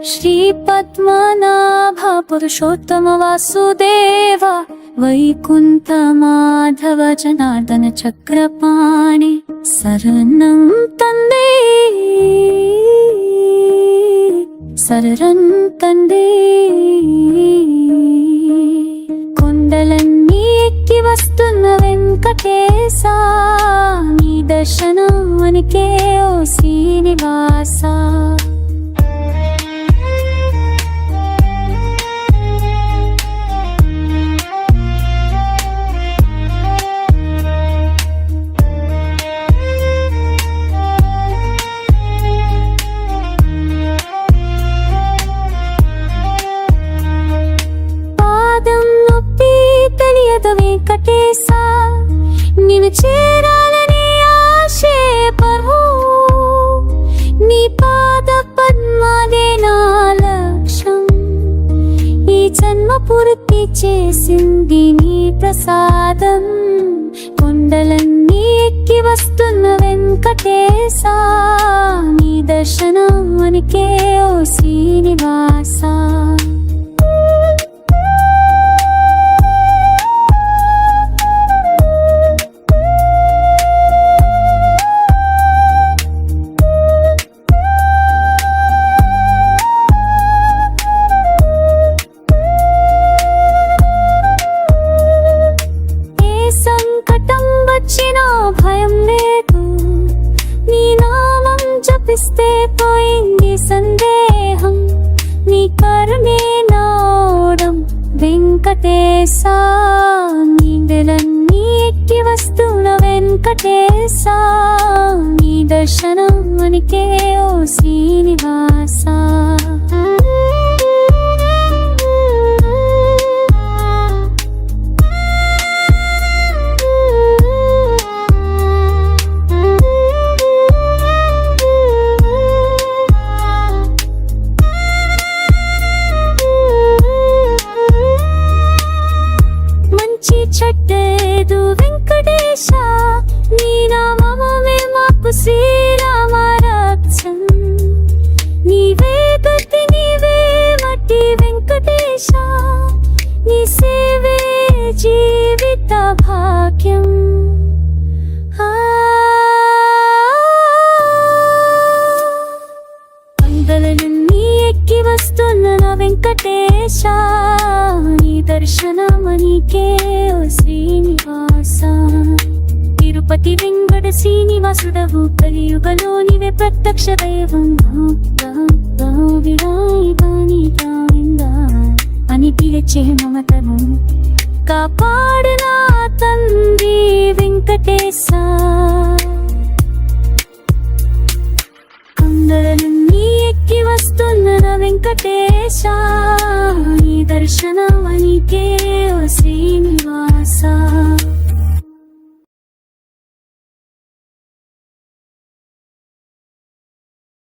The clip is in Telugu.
श्रीपद्मनाभ पुरुषोत्तम वासुदेव वैकुंठ माधव जनार्दन चक्रपाणि शरणं तंदे शरणं तंदे కొండలన్నీ ఎక్కి వస్తున్న వెంకటేశ నీ దర్శనానికే ఓ శ్రీనివాస వెంకటేశ నిన్ను చేరాలని ఆశే ప్రభు నీ పాద పద్మాదే నా లక్ష్యం ఈ జన్మ పూర్తి చేసింది నీ ప్రసాదం కొండలన్నీ ఎక్కి వస్తున్న వెంకటేశ నీ దర్శనానికే ఓ శ్రీనివాస భయం లేదు నీ నామం జపిస్తే పోయింది సందేహం నీ కరుణే నాడం వెంకటేశ నీడలన్నీ ఎక్కి వస్తున్న వెంకటేశ నీ దర్శనానికే ఓ శ్రీనివాస చెడ్డేదు వెంకటేశ నీ నామమే మాకు శ్రీరామ రక్షం నీవే గతి నీవే మట్టి వెంకటేశ నీ సేవే జీవిత భాగ్యం అందలన్నీ ఎక్కి వస్తున్న నా వెంకటేశ నీ దర్శనమనికే ఓ శ్రీనివాస తిరుపతి వెంకట శ్రీనివాసుడవు కలియుగలో నీవే ప్రత్యక్ష దైవం అని పిలిచే మమతను కాపాడు నా తండ్రి వెంకటేశ కొండలన్నీ ఎక్కి వస్తున్న నా వెంకటేశ నీ దర్శనమనికే ఓ శ్రీ